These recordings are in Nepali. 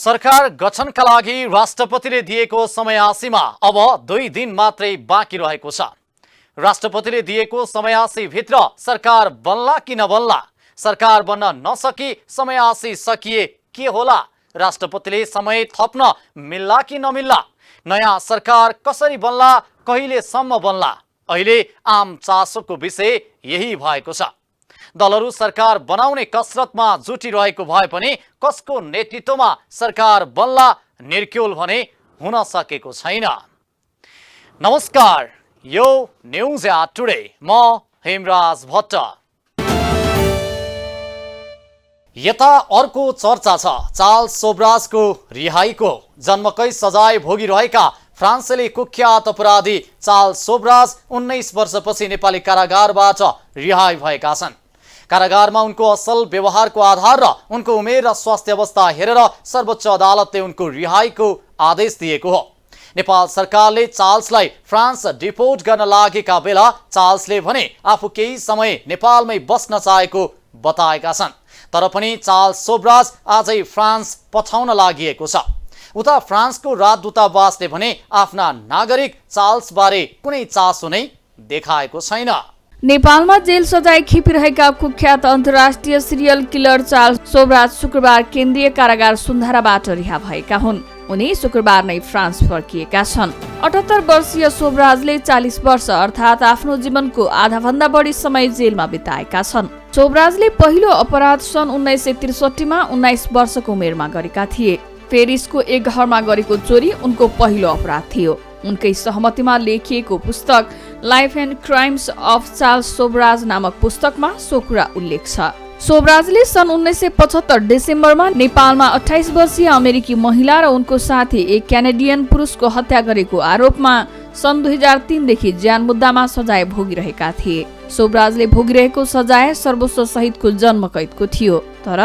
सरकार गठनका लागि राष्ट्रपतिले दिएको समयासीमा अब 2 दिन मात्रै बाँकी रहेको छ। राष्ट्रपतिले दिएको समयासीभित्र सरकार बन्ला कि नबन्ला, सरकार बन्न नसकी समयासी सकिए के होला, राष्ट्रपतिले समय थप्न मिल्ला कि नमिल्ला, नयाँ सरकार कसरी बन्ला, कहिलेसम्म बन्ला, अहिले आम चासोको विषय यही भएको छ। दलहरू सरकार बनाउने कसरतमा जुटिरहेको भए पनि कसको नेतृत्वमा सरकार बन्ला निर्क्युल भने हुन सकेको छैन। नमस्कार, यो न्यूज टुडे, म हेमराज भट्ट। यता अर्को चर्चा छ चार्ल्स सोब्राजको रिहाईको। जन्मकै सजाय भोगिरहेका फ्रान्सेली कुख्यात अपराधी चार्ल्स सोब्राज 19 वर्षपछि नेपाली कारागारबाट रिहाई भएका छन्। कारागारमा उनको असल व्यवहारको आधार र उनको उमेर र स्वास्थ्य अवस्था हेरेर सर्वोच्च अदालतले उनको रिहाईको आदेश दिएको हो। नेपाल सरकारले चार्ल्सलाई फ्रान्स डिपोर्ट गर्न लागेका बेला चार्ल्सले भने आफू केही समय नेपालमै बस्न चाहेको बताएका छन्। तर पनि चार्ल्स सोब्राज आजै फ्रान्स पठाउन लागिएको छ। उता फ्रान्सको राजदूतावासले भने आफ्ना नागरिक चार्ल्सबारे कुनै चासो नै देखाएको छैन। नेपालमा जेल सजाय खेपिरहेका कुख्यात अन्तर्राष्ट्रिय सिरियल किलर चार्ल्स सोब्राज शुक्रबार केन्द्रीय कारागार सुन्धाराबाट रिहा भएका हुन्। उनी शुक्रबार नै फ्रान्स फर्किएका छन्। 78 वर्षीय सोब्राजले 40 वर्ष अर्थात् आफ्नो जीवनको आधाभन्दा बढी समय जेलमा बिताएका छन्। सोब्राजले पहिलो अपराध सन् 1963 मा 19 वर्षको उमेरमा गरेका थिए। पेरिसको एक घरमा गरेको चोरी उनको पहिलो अपराध थियो। उनकै सहमतिमा लेखिएको पुस्तक life and crimes of Charles Sobhraj नामक पुस्तकमा सो कुरा उल्लेख छ। सोब्राजले सन् 1975 डिसेम्बरमा नेपालमा 28 वर्षीय अमेरिकी महिला र उनको साथी एक क्यानेडियन पुरुषको हत्या गरेको आरोपमा सन् 2003 देखि ज्यान मुद्दामा सजाय भोगिरहेका थिए। सोब्राजले भोगिरहेको सजाय सर्वोच्च सहितको जन्म कैदको थियो। तर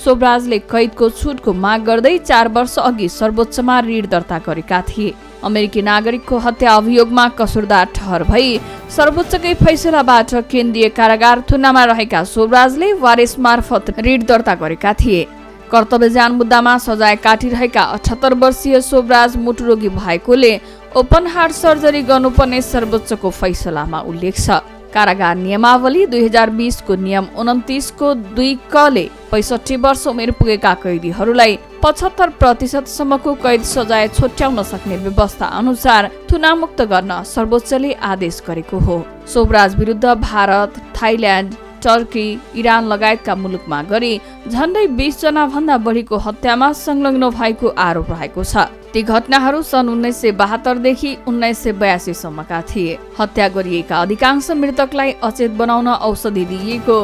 सोब्राजले कैदको छुटको माग गर्दै 4 वर्ष अघि सर्वोच्चमा रिट दर्ता गरेका थिए। अमेरिकी नागरिकको हत्या अभियोगमा कसुरदार ठहर भई सर्वोच्चकै फैसलाबाट केन्द्रीय कारागार थुनामा रहेका सोब्राजले वारेस मार्फत रिट दर्ता गरेका थिए। कर्तव्यजान मुद्दामा सजाय काटिरहेका 78 वर्षीय सोब्राज मुटुरोगी भएकोले ओपन हार्ट सर्जरी गर्नुपर्ने सर्वोच्चको फैसलामा उल्लेख छ। कारागार नियमावली 2020 को नियम 29 को 2 क ले 65 वर्ष उमेर पुगेका कैदीहरूलाई 75% सम्मको कैद सजाय छुट्याउन सक्ने व्यवस्था अनुसार थुनामुक्त गर्न सर्वोच्चले आदेश गरेको हो। सोब्राज विरुद्ध भारत, थाइल्याण्ड, टर्की, इरान लगायतका मुलुकमा गरी झण्डै 20 जना भन्दा बढीको हत्यामा संलग्न भएको आरोप रहेको छ। ती घटनाहरू सन् 1972 देखि 1982 सम्मका थिए। हत्या गरिएका अधिकांश मृतकलाई अचेत बनाउन औषधि दिइएको,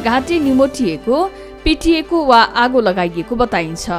घाँटी निमोटिएको, पिटिएको वा आगो लगाइएको बताइन्छ।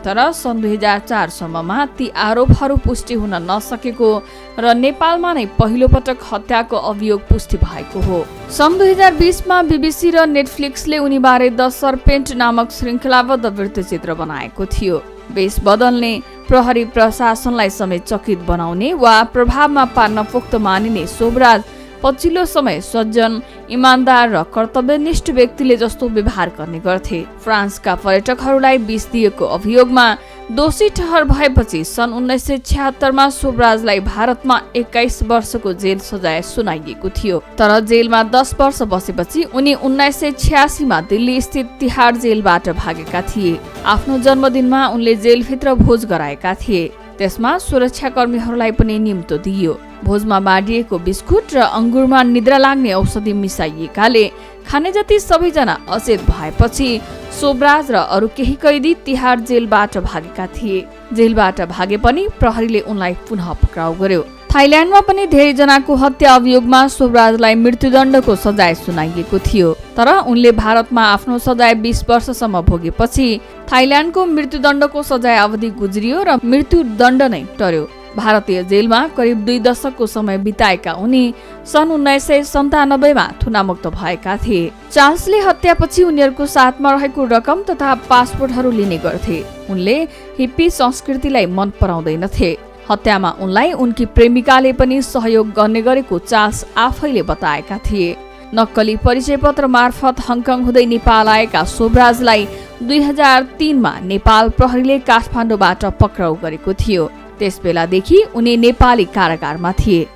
तर सन् 2004 सम्ममा ती आरोपहरू पुष्टि हुन नसकेको र नेपालमा नै पहिलो पटक हत्याको अभियोग पुष्टि भएको हो। सन् 2020 मा बीबीसी र नेटफ्लिक्सले उनीबारे द सर्पेन्ट नामक श्रृङ्खलाबद्ध वृत्तचित्र बनाएको थियो। वेश बदल्ने, प्रहरी प्रशासनलाई समेत चकित बनाउने वा प्रभावमा पार्न पोख्त मानिने सोब्राज पछिल्लो समय सज्जन, इमान्दार र कर्तव्यनिष्ठ व्यक्तिले जस्तो व्यवहार गर्ने गर्थे। फ्रान्सका पर्यटकहरूलाई बिस दिएको अभियोगमा दोषी ठहर भएपछि सन् 1976 मा सोब्राजलाई भारतमा 21 वर्षको जेल सजाय सुनाइएको थियो। तर जेलमा 10 वर्ष बसेपछि उनी 1986 मा दिल्ली स्थित तिहाड जेलबाट भागेका थिए। आफ्नो जन्मदिनमा उनले जेलभित्र भोज गराएका थिए। त्यसमा सुरक्षाकर्मीहरूलाई पनि निम्तो दिइयो। भोजमा बाँडिएको बिस्कुट र अंगुरमा निद्रा लाग्ने औषधि मिसाइएकाले खाने जति सबैजना अचेत भएपछि सोब्राज र अरू केही कैदी तिहाड जेलबाट भागेका थिए। जेलबाट भागे पनि प्रहरीले उनलाई पुनः पक्राउ गर्यो। थाइल्याण्डमा पनि धेरै जनाको हत्या अभियोगमा सोब्राजलाई मृत्युदण्डको सजाय सुनाइएको थियो। तर उनले भारतमा आफ्नो सजाय 20 वर्षसम्म भोगेपछि थाइल्याण्डको मृत्युदण्डको सजाय अवधि गुज्रियो र मृत्युदण्ड नै टर्यो। भारतीय जेलमा करिब 2 दशकको समय बिताएका उनी सन् 1997 मा थुनामुक्त भएका थिए। चार्ल्सले हत्यापछि उनीहरूको साथमा रहेको रकम तथा पासपोर्टहरू लिने गर्थे। उनले हिप्पी संस्कृतिलाई मन पराउँदैनथे। हत्यामा उनलाई उनकी प्रेमिकाले पनि सहयोग गर्ने गरेको चार्ल्स आफैले बताएका थिए। नक्कली परिचय पत्र मार्फत हङकङ हुँदै नेपाल आएका सोब्राजलाई 2003 मा नेपाल प्रहरीले काठमाडौँबाट पक्राउ गरेको थियो। त्यसबेलादेखि उनी नेपाली कारागारमा थिए।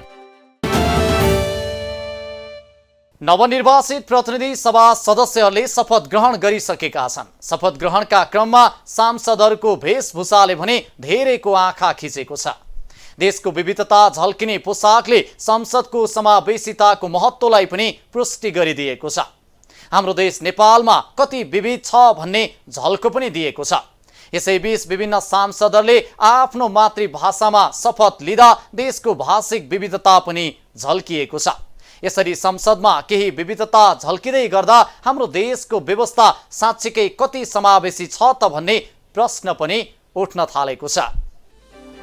नवनिर्वाचित प्रतिनिधि सभा सदस्यहरूले शपथ ग्रहण गरिसकेका छन्। शपथ ग्रहणका क्रममा सांसदहरूको वेशभूषाले भने धेरैको आँखा खिचेको छ। देशको विविधता झल्किने पोसाकले संसदको समावेशिताको महत्त्वलाई पनि पुष्टि गरिदिएको छ। हाम्रो देश नेपालमा कति विविध छ भन्ने झल्को पनि दिएको छ। यसैबीच विभिन्न सांसदहरूले आफ्नो मातृभाषामा शपथ लिँदा देशको भाषिक विविधता पनि झल्किएको छ। यसरी संसदमा केही विविधता झल्किँदै गर्दा हाम्रो देशको व्यवस्था साँच्चीकै कति समावेशी छ त भन्ने प्रश्न पनि उठ्न थालेको छ।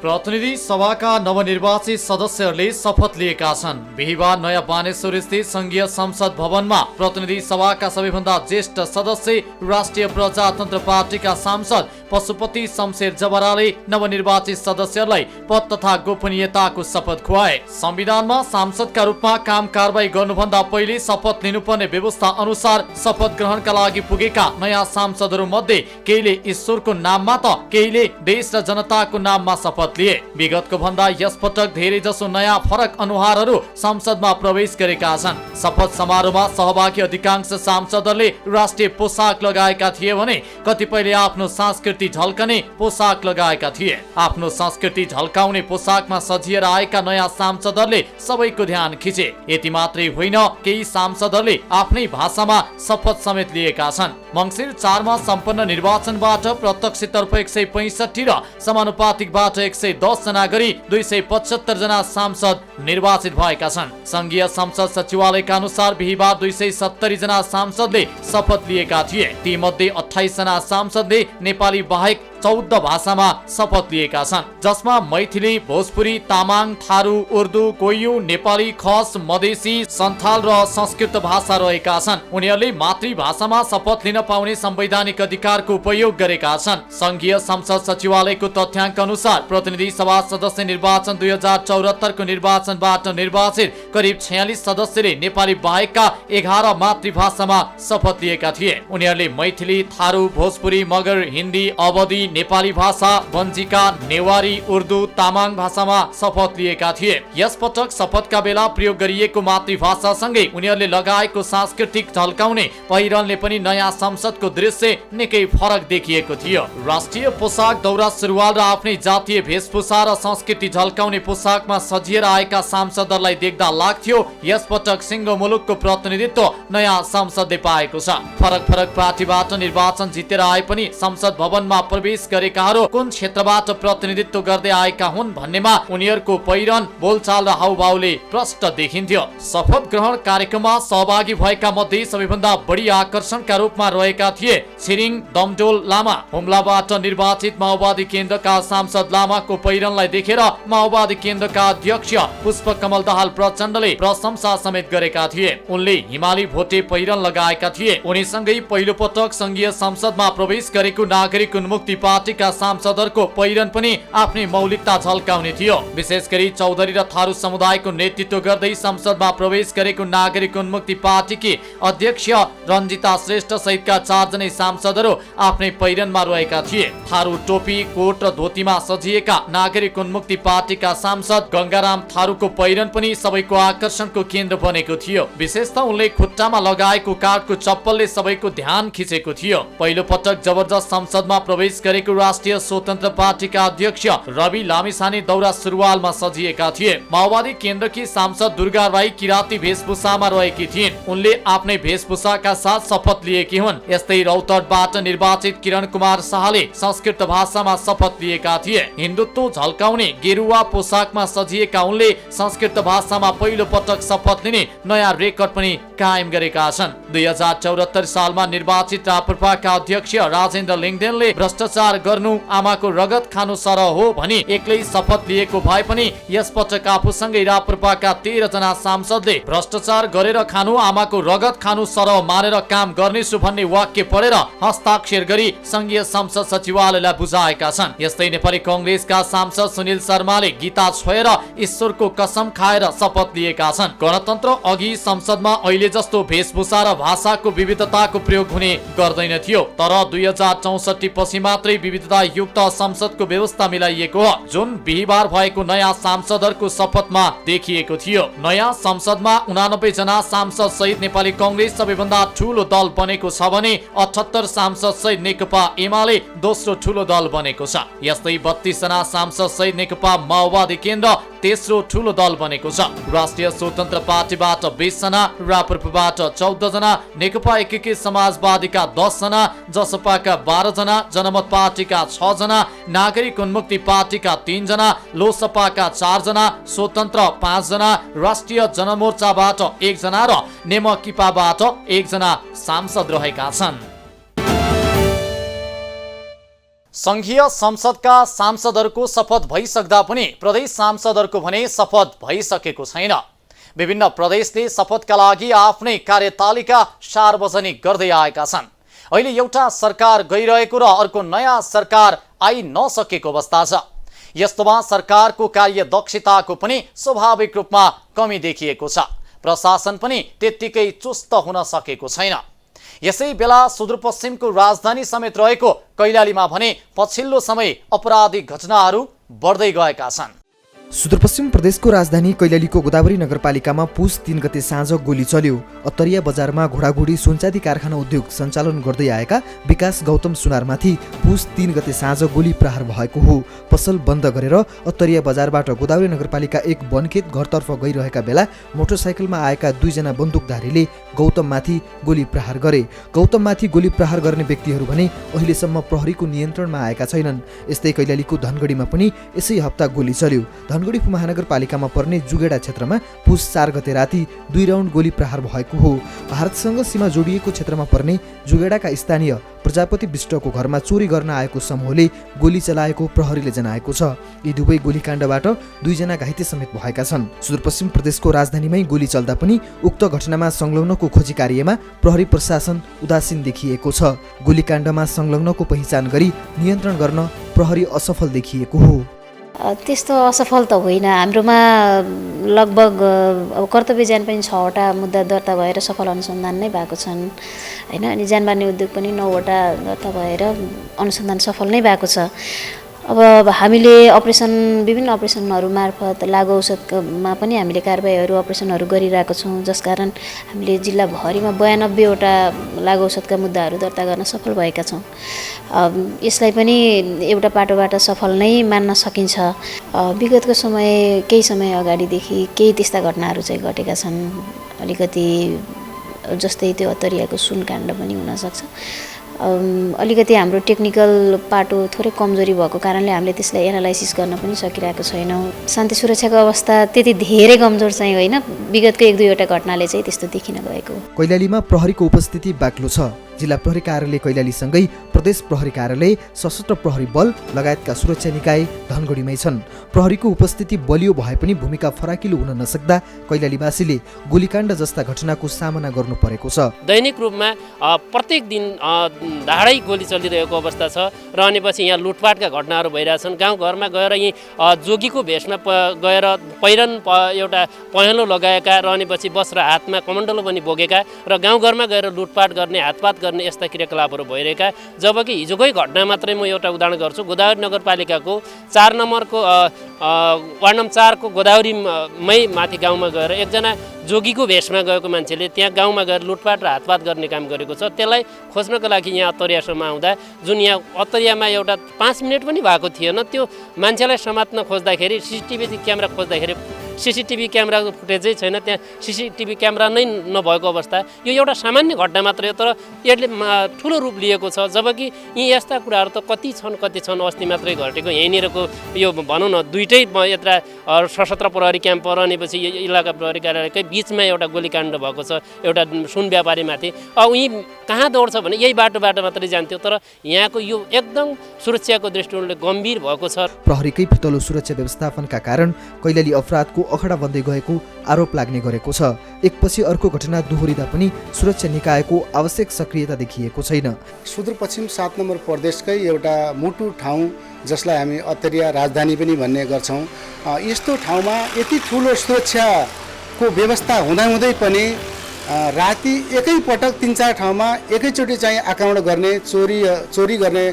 प्रतिनिधि सभाका नवनिर्वाचित सदस्यहरूले शपथ लिएका छन्। बिहिबार नयाँ बानेश्वर स्थित संघीय संसद भवनमा प्रतिनिधि सभाका सबैभन्दा ज्येष्ठ सदस्य राष्ट्रिय प्रजातन्त्र पार्टीका सांसद पशुपति शमशेर जबराले नवनिर्वाचित सदस्यहरूलाई पद तथा गोपनीयताको शपथ खुवाए। संविधानमा सांसदका रूपमा काम कारबाही गर्नुभन्दा पहिले शपथ लिनुपर्ने व्यवस्था अनुसार शपथ ग्रहणका लागि पुगेका नयाँ सांसदहरू मध्ये केहीले ईश्वरको नाममा त केहीले देश र जनताको नाममा शपथ लिए। विगतको भन्दा यसपटक धेरै जसो नयाँ फरक अनुहारहरू संसदमा प्रवेश गरेका छन्। शपथ समारोहमा सहभागी अधिकांश सांसदहरूले राष्ट्रिय पोसाक लगाएका थिए भने कतिपयले आफ्नो संस्कृति झल्कने पोसाक लगाएका थिए। आफ्नो संस्कृति झल्काउने पोसाकमा सजिएर आएका नयाँ सांसदहरूले सबैको ध्यान खिचे। यति मात्रै होइन, केही सांसदहरूले आफ्नै भाषामा शपथ समेत लिएका छन्। मङ्सिर 4 मा सम्पन्न निर्वाचनबाट प्रत्यक्षतर्फ 165 र समानुपातिकबाट 110 जना गरी 275 जना सांसद निर्वाचित भएका छन्। संघीय संसद सचिवालयका अनुसार बिहिबार 270 जना सांसदले शपथ लिएका थिए। ती मध्ये 28 जना सांसदले नेपाली बाहेक 14 भाषामा शपथ लिएका छन्, जसमा मैथिली, भोजपुरी, तामाङ, थारू, उर्दू, कोयु, नेपाली, खस, मधेसी, सन्थाल र संस्कृत भाषा रहेका छन्। उनीहरूले मातृभाषामा शपथ लिन पाउने संवैधानिक अधिकारको उपयोग गरेका छन्। संघीय संसद सचिवालयको तथ्याङ्क अनुसार प्रतिनिधि सभा सदस्य निर्वाचन 2074 को निर्वाचनबाट निर्वाचित करिब 46 सदस्यले नेपाली बाहेकका 11 मातृभाषामा शपथ लिएका थिए। उनीहरूले मैथिली, थारू, भोजपुरी, मगर, हिन्दी, अवधी, नेपाली भाषा, वञ्जिका, नेवारी, उर्दू, तामाङ भाषामा शपथ लिएका थिए। यसपटक शपथका बेला प्रयोग गरिएको मातृभाषा सँगै उनीहरूले लगाएको सांस्कृतिक झल्काउने पहिरनले पनि नयाँ संसदको दृश्य निकै फरक देखिएको थियो। राष्ट्रिय पोसाक, दौरा सुरुवाल र आफ्नै जातीय वेशभूषा र संस्कृति झल्काउने पोसाकमा सजिएर आएका सांसदहरूलाई देख्दा लाग्थ्यो यसपटक सिङ्गो मुलुकको प्रतिनिधित्व नयाँ संसदले पाएको छ। फरक फरक पार्टीबाट निर्वाचन जितेर आए पनि संसद भवनमा प्रवेश गरेकाहरू कुन क्षेत्रबाट प्रतिनिधित्व गर्दै आएका हुन् भन्नेमा उनीहरूको पहिरन, बोलचाल र हाउभाउले प्रष्ट देखिन्थ्यो। शपथ ग्रहण कार्यक्रममा सहभागी भएका मध्ये सबैभन्दा बढी आकर्षणका रूपमा रहेका थिए छिरिङ दमडोल लामा। हुम्लाबाट निर्वाचित माओवादी केन्द्रका सांसद लामाको पहिरनलाई देखेर माओवादी केन्द्रका अध्यक्ष पुष्पकमल दाहाल प्रचण्डले प्रशंसा समेत गरेका थिए। उनले हिमाली भोटे पहिरन लगाएका थिए। उनीसँगै पहिलो पटक संघीय संसदमा प्रवेश गरेको नागरिक उन्मुक्ति पार्टीका सांसदहरूको पहिरन पनि आफ्नै मौलिकता झल्काउने थियो। विशेष गरी चौधरी र थारू समुदायको नेतृत्व गर्दै संसदमा प्रवेश गरेको नागरिक उन्मुक्ति पार्टीकी अध्यक्ष रञ्जिता श्रेष्ठ सहितका 4 जनै सांसदहरू आफ्नै पहिरनमा रहेका थिए। थारू टोपी, कोट र धोतीमा सजिएका नागरिक उन्मुक्ति पार्टीका सांसद गंगाराम थारूको पहिरन पनि सबैको आकर्षणको केन्द्र बनेको थियो। विशेषतः उनले खुट्टामा लगाएको काठको चप्पलले सबैको ध्यान खिचेको थियो। पहिलो पटक जबरजस्त संसदमा प्रवेश गरेको राष्ट्रिय स्वतन्त्र पार्टीका अध्यक्ष रवि लामिछाने दौरा सुरुवालमा सजिएका थिए। माओवादी केन्द्रकी सांसद दुर्गा राई किराती वेशभूषामा रहेकी थिइन्। उनले आफ्नै वेशभूषाका साथ शपथ लिएकी हुन्। यस्तै रौतहटबाट निर्वाचित किरण कुमार शाहले संस्कृत भाषामा शपथ लिएका थिए। हिन्दुत्व झल्काउने गेरुवा पोसाकमा सजिएका उनले संस्कृत भाषामा पहिलो पटक शपथ लिने नयाँ रेकर्ड पनि कायम गरेका छन्। 2074 सालमा निर्वाचित राप्रपाका अध्यक्ष राजेन्द्र लिङदेनले भ्रष्टाचार भ्रष्टाचार गर्नु आमाको रगत खानु सरह हो भनी एक्लै शपथ लिएको भए पनि यसपटक आफूसँगै राप्रपाका 13 जना सांसदले भ्रष्टाचार गरेर खानु आमाको रगत खानु सरह मानेर काम गर्नेछु भन्ने वाक्य पढेर हस्ताक्षर गरी संघीय संसद सचिवालयलाई बुझाएका छन्। यस्तै नेपाली कांग्रेसका सांसद सुनिल शर्माले गीता छोएर ईश्वरको कसम खाएर शपथ लिएका छन्। गणतन्त्र अघि संसदमा अहिले जस्तो वेशभूषा र भाषाको विविधताको प्रयोग हुने गर्दैन थियो, तर 2064 पछि मात्रै विविधता युक्त संसदको व्यवस्था मिलाइएको हो, जुन बिहीबार भएको नयाँ सांसदहरूको शपथमा देखिएको थियो। नयाँ संसदमा 89 जना सांसद सहित नेपाली कांग्रेस सबैभन्दा ठूलो दल बनेको छ भने 78 सांसद सहित नेकपा एमाले दोस्रो ठूलो दल बनेको छ। यस्तै 32 जना सांसद सहित नेकपा माओवादी केन्द्र तेस्रो ठूलो दल बनेको छ। राष्ट्रिय स्वतन्त्र पार्टीबाट 20 जना, राप्रपाबाट 14 जना, नेकपा एकीकृत समाजवादीका 10 जना, जसपाका 12 जना, जनमत पार्टीका 6 जना, नागरिक उन्मुक्ति पार्टीका 3 जना, लोसपाका 4 जना, स्वतन्त्र 5 जना, राष्ट्रिय जनमोर्चाबाट 1 जना र नेमकिपाबाट 1 जना सांसद रहेका छन्। संघीय संसदका सांसदहरूको शपथ भइसक्दा पनि प्रदेश सांसदहरूको भने शपथ भइसकेको छैन। विभिन्न प्रदेशले शपथका लागि आफ्नै कार्यतालिका सार्वजनिक गर्दै आएका छन्। अहिले एउटा सरकार गइरहेको र अर्को नयाँ सरकार आइ नसकेको अवस्था छ। यस्तोमा सरकारको कार्यदक्षताको पनि स्वाभाविक रूपमा कमी देखिएको छ। प्रशासन पनि त्यत्तिकै चुस्त हुन सकेको छैन। यसै बेला सुदूरपश्चिमको राजधानी समेत रहेको कैलालीमा भने पछिल्लो समय आपराधिक घटनाहरू बढ्दै गएका छन्। सुदूरपश्चिम प्रदेशको राजधानी कैलालीको गोदावरी नगरपालिकामा पुस 3 गते साँझ गोली चल्यो। अत्तरिया बजारमा घोडाघोडी सुनचाँदी कारखाना उद्योग सञ्चालन गर्दै आएका विकास गौतम सुनारमाथि पुस 3 गते साँझ गोली प्रहार भएको हो। पसल बन्द गरेर अत्तरिया बजारबाट गोदावरी नगरपालिका 1 वनखेत घरतर्फ गइरहेका बेला मोटरसाइकलमा आएका 2 जना बन्दुकधारीले गौतममाथि गोली प्रहार गरे। गौतममाथि गोली प्रहार गर्ने व्यक्तिहरू भने अहिलेसम्म प्रहरीको नियन्त्रणमा आएका छैनन्। यस्तै कैलालीको धनगढीमा पनि यसै हप्ता गोली चल्यो। धनगढी महानगरपालिकामा पर्ने जुगेडा क्षेत्रमा पुस 4 गते राति 2 राउन्ड गोली प्रहार भएको हो। भारतसँग सीमा जोडिएको क्षेत्रमा पर्ने जुगेडाका स्थानीय प्रजापति विष्टको घरमा चोरी गर्न आएको समूहले गोली चलाएको प्रहरीले जनाएको छ। यी दुवै गोलीकाण्डबाट 2 जना घाइते समेत भएका छन्। सुदूरपश्चिम प्रदेशको राजधानीमै गोली चल्दा पनि उक्त घटनामा संलग्नको खोजी कार्यमा प्रहरी प्रशासन उदासीन देखिएको छ। गोलीकाण्डमा संलग्नको पहिचान गरी नियन्त्रण गर्न प्रहरी असफल देखिएको हो। त्यस्तो असफल त होइन। हाम्रोमा लगभग कर्तव्य ज्यान पनि 6वटा मुद्दा दर्ता भएर सफल अनुसन्धान नै भएको छन् हैन। अनि ज्यान बार्ने उद्योग पनि 9वटा दर्ता भएर अनुसन्धान सफल नै भएको छ। अब हामीले विभिन्न अपरेसनहरू मार्फत लागु औषधमा पनि हामीले कारबाहीहरू अपरेसनहरू गरिरहेको छौँ, जसकारण हामीले जिल्लाभरिमा 92वटा लागु औषधका मुद्दाहरू दर्ता गर्न सफल भएका छौँ। यसलाई पनि एउटा पाटोबाट सफल नै मान्न सकिन्छ। विगतको केही समय अगाडिदेखि केही त्यस्ता घटनाहरू चाहिँ घटेका छन्। अलिकति जस्तै त्यो अत्तरियाको सुनकाण्ड पनि हुनसक्छ। अलिकति हाम्रो टेक्निकल पाटो थोरै कमजोरी भएको कारणले हामीले त्यसलाई एनालाइसिस गर्न पनि सकिरहेको छैनौँ। शान्ति सुरक्षाको अवस्था त्यति धेरै कमजोर चाहिँ होइन। विगतको 1-2वटा घटनाले चाहिँ त्यस्तो देखिन गएको हो। कैलालीमा प्रहरीको उपस्थिति बाक्लो छ। जिल्ला प्रहरी कार्यालय कैलालीसँगै प्रदेश प्रहरी कार्यालय, सशस्त्र प्रहरी बल लगायतका सुरक्षा निकाय धनगढीमै छन्। प्रहरीको उपस्थिति बलियो भए पनि भूमिका फराकिलो हुन नसक्दा कैलालीवासीले गोलीकाण्ड जस्ता घटनाको सामना गर्नु परेको छ। दैनिक रूपमा प्रत्येक दिन धाडै गोली चलिरहेको अवस्था छ र अनेपछि यहाँ लुटपाटका घटनाहरू भइरहेछन्। गाउँघरमा गएर यी जोगीको भेषमा गएर पहिरन एउटा पहेँलो लगाएका र अनेपछि बस र हातमा कमण्डलो पनि बोकेका र गाउँघरमा गएर लुटपाट गर्ने, हातपात गर्ने यस्ता क्रियाकलापहरू भइरहेका। जबकि हिजोकै घटना मात्रै म एउटा उदाहरण गर्छु। गोदावरी नगरपालिकाको 4 नम्बरको वार्ड नम्बर 4 को गोदावरीमै माथि गाउँमा गएर एकजना जोगीको भेषमा गएको मान्छेले त्यहाँ गाउँमा गएर लुटपाट र हातपात गर्ने काम गरेको छ। त्यसलाई खोज्नको लागि यहाँ अत्तरियासम्म आउँदा जुन यहाँ अत्तरियामा एउटा 5 मिनट पनि भएको थिएन, त्यो मान्छेलाई समात्न खोज्दाखेरि CCTV क्यामेरा खोज्दाखेरि सिसिटिभी क्यामेराको फुटेजै छैन, त्यहाँ सिसिटिभी क्यामेरा नै नभएको अवस्था। यो एउटा सामान्य घटना मात्रै हो, तर यसले ठुलो रूप लिएको छ। जबकि यी यस्ता कुराहरू त कति छन् अस्ति मात्रै घटेको। यहीँनिरको यो भनौँ न दुईटै यत्र सशस्त्र प्रहरी क्याम्प र अनेपछि इलाका प्रहरी कार्यालयकै बिचमा एउटा गोलीकाण्ड भएको छ एउटा सुन व्यापारीमाथि। उही कहाँ दौड्छ भने यही बाटोबाट मात्रै जान्थ्यो, तर यहाँको यो एकदम सुरक्षाको दृष्टिकोणले गम्भीर भएको छ। प्रहरीकै फितलो सुरक्षा व्यवस्थापनका कारण कैलाली अपराधको अखडा बन्दै गएको आरोप लाग्ने गरेको छ। एकपछि अर्को घटना दोहोरिँदा पनि सुरक्षा निकायको आवश्यक सक्रियता देखिएको छैन। सुदूरपश्चिम 7 नम्बर प्रदेशकै एउटा मुटु ठाउँ जसलाई हामी अत्तरिया राजधानी पनि भन्ने गर्छौँ, यस्तो ठाउँमा यति ठुलो सुरक्षाको व्यवस्था हुँदाहुँदै पनि राति एकैपटक 3-4 ठाउँमा एकैचोटि चाहिँ आक्रमण गर्ने, चोरी गर्ने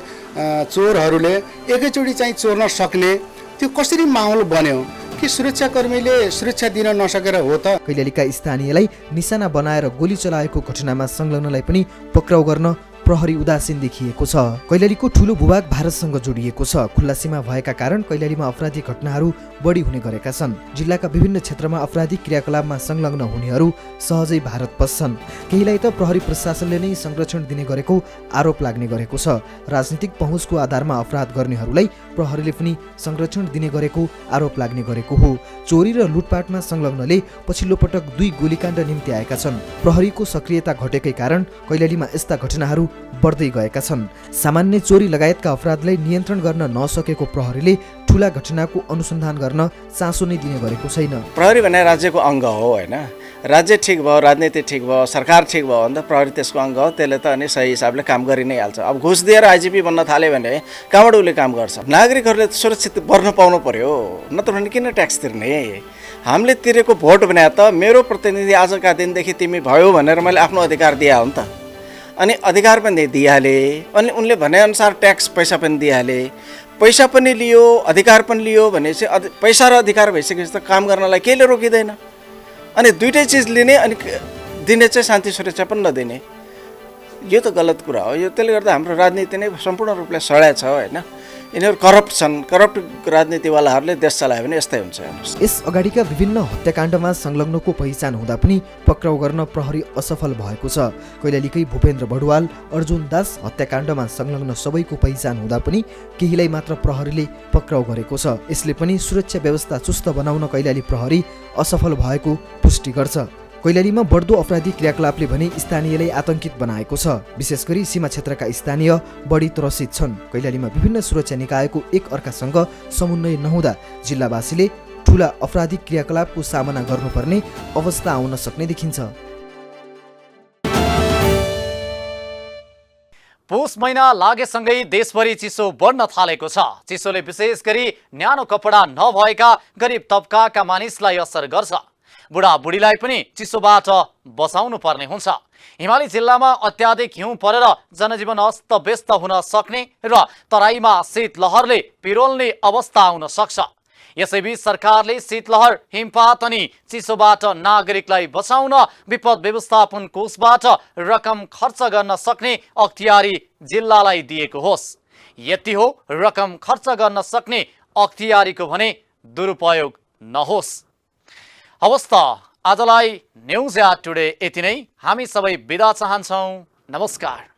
चोरहरूले एकैचोटि चाहिँ चोर्न सक्ने त्यो कसरी माहौल बन्यो कि सुरक्षाकर्मीले सुरक्षा दिन नसकेर हो त? कैलालीका स्थानीयलाई निशाना बनाएर गोली चलाएको घटनामा संलग्नलाई पनि पक्राउ गर्न प्रहरी उदासीन देखिएको छ। कैलालीको ठूलो भूभाग भारतसँग जोडिएको छ। खुल्ला सीमा भएका कारण कैलालीमा अपराधिक घटनाहरू बढी हुने गरेका छन्। जिल्लाका विभिन्न क्षेत्रमा अपराधिक क्रियाकलापमा संलग्न हुनेहरू सहजै भारत पस्छन्। केहीलाई त प्रहरी प्रशासनले नै संरक्षण दिने गरेको आरोप लाग्ने गरेको छ। राजनीतिक पहुँचको आधारमा अपराध गर्नेहरूलाई प्रहरीले पनि संरक्षण दिने गरेको आरोप लाग्ने गरेको हो। चोरी र लुटपाटमा संलग्नले पछिल्लो पटक 2 गोलीकाण्ड निम्ति आएका छन्। प्रहरीको सक्रियता घटेकै कारण कैलालीमा यस्ता घटनाहरू बढ्दै गएका छन्। सामान्य चोरी लगायतका अपराधलाई नियन्त्रण गर्न नसकेको प्रहरीले ठूला घटनाको अनुसन्धान गर्न चासो नै दिने गरेको छैन। प्रहरी भने राज्यको अङ्ग हो हैन। राज्य ठिक भयो, राजनीति ठिक भयो, सरकार ठिक भयो भने त प्रहरी त्यसको अङ्ग हो। त्यसले त अनि सही हिसाबले काम गरि नै हाल्छ। अब घुस दिएर आइजिपी बन्न थाल्यो भने कहाँबाट उसले काम गर्छ? नागरिकहरूले सुरक्षित बढ्न पाउनु पर्यो, नत्र भने किन ट्याक्स तिर्ने? हामीले तिरेको भोट भने त मेरो प्रतिनिधि आजका दिनदेखि तिमी भयो भनेर मैले आफ्नो अधिकार दिए हो नि त। अनि अधिकार पनि दिइहाले, अनि उनले भनेअनुसार ट्याक्स पैसा पनि दिइहाले। पैसा पनि लियो, अधिकार पनि लियो भनेपछि पैसा र अधिकार भइसकेपछि त काम गर्नलाई केहीले रोकिँदैन। अनि दुईटै चिज लिने अनि दिने चाहिँ शान्ति सुरक्षा पनि नदिने, यो त गलत कुरा हो। यो त्यसले गर्दा हाम्रो राजनीति नै सम्पूर्ण रूपले सडा छ हैन। यिनीहरू करप्ट छन्। करप्ट राजनीतिवालाहरूले देश चलायो भने यस्तै हुन्छ। यस अगाडिका विभिन्न हत्याकाण्डमा संलग्नको पहिचान हुँदा पनि पक्राउ गर्न प्रहरी असफल भएको छ। कैलालीकै भूपेन्द्र बडुवाल, अर्जुन दास हत्याकाण्डमा संलग्न सबैको पहिचान हुँदा पनि केहीलाई मात्र प्रहरीले पक्राउ गरेको छ। यसले पनि सुरक्षा व्यवस्था चुस्त बनाउन कैलाली प्रहरी असफल भएको पुष्टि गर्छ। कैलालीमा बढ्दो अपराधिक क्रियाकलापले भने स्थानीयलाई आतंकित बनाएको छ। विशेष गरी सीमा क्षेत्रका स्थानीय बढी त्रसित छन्। कैलालीमा विभिन्न सुरक्षा निकायको एक अर्कासँग समन्वय नहुँदा जिल्लावासीले ठूला अपराधिक क्रियाकलापको सामना गर्नुपर्ने अवस्था आउन सक्ने देखिन्छ। पुष महिना लागेसँगै देशभरि चिसो बढ्न थालेको छ। चिसोले विशेष गरी न्यानो कपडा नभएका गरिब तबकाका मानिसलाई असर गर्छ। बुढाबुढीलाई पनि चिसोबाट बचाउनु पर्ने हुन्छ। हिमाली जिल्लामा अत्याधिक हिउँ परेर जनजीवन अस्तव्यस्त हुन सक्ने र तराईमा शीतलहरले पिरोल्ने अवस्था आउन सक्छ। यसैबीच सरकारले शीतलहर, हिमपात अनि चिसोबाट नागरिकलाई बचाउन विपद व्यवस्थापन कोषबाट रकम खर्च गर्न सक्ने अख्तियारी जिल्लालाई दिएको होस्। यति हो, रकम खर्च गर्न सक्ने अख्तियारीको भने दुरुपयोग नहोस्। हवस् त, आजलाई न्युज एट टुडे यति नै। हामी सबै बिदा चाहन्छौँ। नमस्कार।